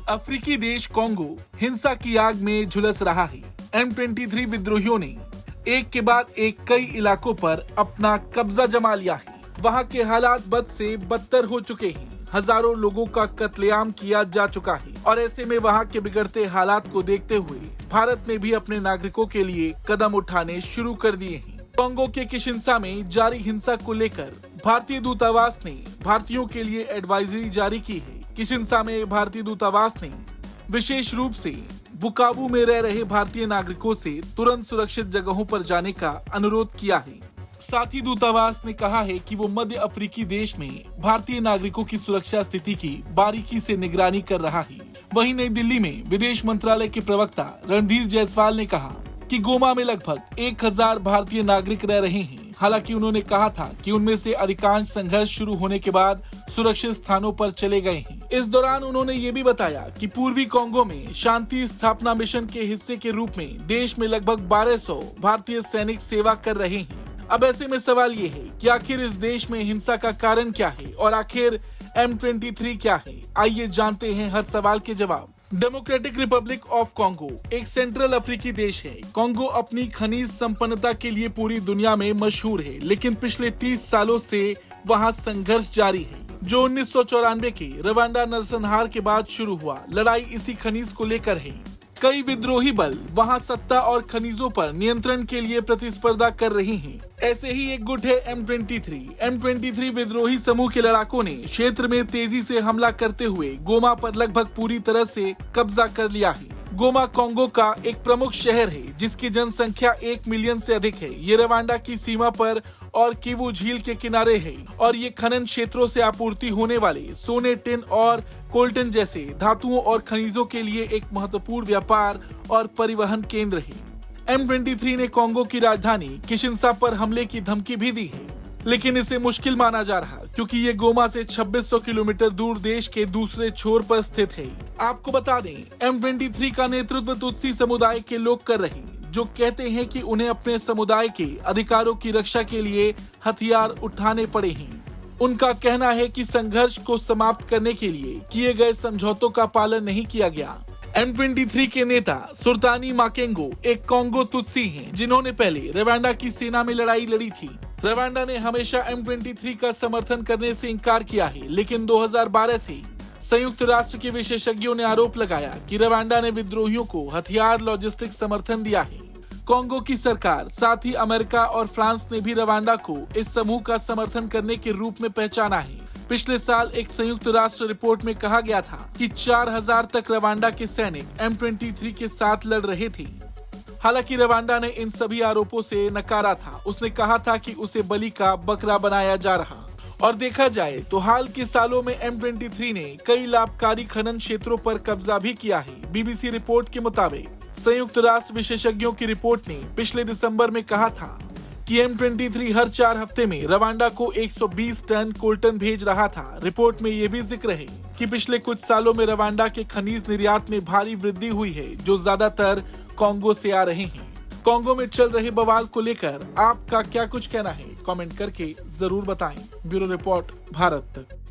अफ्रीकी देश कॉन्गो हिंसा की आग में झुलस रहा है। M23 विद्रोहियों ने एक के बाद एक कई इलाकों पर अपना कब्जा जमा लिया है। वहां के हालात बद से बदतर हो चुके हैं। हजारों लोगों का कत्लेआम किया जा चुका है और ऐसे में वहां के बिगड़ते हालात को देखते हुए भारत ने भी अपने नागरिकों के लिए कदम उठाने शुरू कर दिए हैं। कॉन्गो के किशिंसा में जारी हिंसा को लेकर भारतीय दूतावास ने भारतीयों के लिए एडवाइजरी जारी की है। किशिंसा में भारतीय दूतावास ने विशेष रूप से बुकावू में रह रहे भारतीय नागरिकों से तुरंत सुरक्षित जगहों पर जाने का अनुरोध किया है। साथ ही दूतावास ने कहा है कि वो मध्य अफ्रीकी देश में भारतीय नागरिकों की सुरक्षा स्थिति की बारीकी से निगरानी कर रहा है। वहीं नई दिल्ली में विदेश मंत्रालय के प्रवक्ता रणधीर जायसवाल ने कहा कि गोमा में लगभग 1000 भारतीय नागरिक रह रहे हैं। हालांकि उन्होंने कहा था कि उनमें से अधिकांश संघर्ष शुरू होने के बाद सुरक्षित स्थानों पर चले गए हैं। इस दौरान उन्होंने ये भी बताया कि पूर्वी कॉन्गो में शांति स्थापना मिशन के हिस्से के रूप में देश में लगभग 1200 भारतीय सैनिक सेवा कर रहे हैं। अब ऐसे में सवाल ये है कि आखिर इस देश में हिंसा का कारण क्या है और आखिर M23 क्या है। आइए जानते हैं हर सवाल के जवाब। डेमोक्रेटिक रिपब्लिक ऑफ कॉन्गो एक सेंट्रल अफ्रीकी देश है। कॉन्गो अपनी खनिज संपन्नता के लिए पूरी दुनिया में मशहूर है, लेकिन पिछले 30 सालों से वहां संघर्ष जारी है जो 1994 के रवांडा नरसंहार के बाद शुरू हुआ। लड़ाई इसी खनिज को लेकर है। कई विद्रोही बल वहां सत्ता और खनिजों पर नियंत्रण के लिए प्रतिस्पर्धा कर रही हैं। ऐसे ही एक गुट है M23 विद्रोही समूह के लड़ाकों ने क्षेत्र में तेजी से हमला करते हुए गोमा पर लगभग पूरी तरह से कब्जा कर लिया है। गोमा कॉन्गो का एक प्रमुख शहर है जिसकी जनसंख्या 1 मिलियन से अधिक है। ये रवांडा की सीमा पर और किवू झील के किनारे है और ये खनन क्षेत्रों से आपूर्ति होने वाले सोने, टिन और कोल्टन जैसे धातुओं और खनिजों के लिए एक महत्वपूर्ण व्यापार और परिवहन केंद्र है। M23 ने कॉन्गो की राजधानी किशिंसा पर हमले की धमकी भी दी है, लेकिन इसे मुश्किल माना जा रहा क्योंकि ये गोमा से 2600 किलोमीटर दूर देश के दूसरे छोर पर स्थित है। आपको बता दें, M23 का नेतृत्व तुत्सी समुदाय के लोग कर रहे हैं जो कहते हैं कि उन्हें अपने समुदाय के अधिकारों की रक्षा के लिए हथियार उठाने पड़े हैं। उनका कहना है कि संघर्ष को समाप्त करने के लिए किए गए समझौतों का पालन नहीं किया गया। M23 के नेता सुल्तानी माकेंगो एक कॉन्गो तुत्सी हैं, जिन्होंने पहले रवांडा की सेना में लड़ाई लड़ी थी। रवांडा ने हमेशा M23 का समर्थन करने से इनकार किया है, लेकिन 2012 से संयुक्त राष्ट्र के विशेषज्ञों ने आरोप लगाया कि रवांडा ने विद्रोहियों को हथियार लॉजिस्टिक समर्थन दिया है। कॉन्गो की सरकार, साथ ही अमेरिका और फ्रांस ने भी रवांडा को इस समूह का समर्थन करने के रूप में पहचाना है। पिछले साल एक संयुक्त राष्ट्र रिपोर्ट में कहा गया था कि 4000 तक रवांडा के सैनिक M23 के साथ लड़ रहे थे। हालांकि रवांडा ने इन सभी आरोपों से नकारा था। उसने कहा था कि उसे बलि का बकरा बनाया जा रहा। और देखा जाए तो हाल के सालों में M23 ने कई लाभकारी खनन क्षेत्रों पर कब्जा भी किया है। BBC रिपोर्ट के मुताबिक संयुक्त राष्ट्र विशेषज्ञों की रिपोर्ट ने पिछले दिसंबर में कहा था कि M23 हर 4 हफ्ते में रवांडा को 120 टन कोल्टन भेज रहा था। रिपोर्ट में ये भी जिक्र है कि पिछले कुछ सालों में रवांडा के खनिज निर्यात में भारी वृद्धि हुई है, जो ज्यादातर कॉन्गो से आ रहे हैं। कॉन्गो में चल रहे बवाल को लेकर आपका क्या कुछ कहना है? कमेंट करके जरूर बताएं। ब्यूरो रिपोर्ट, भारत तक।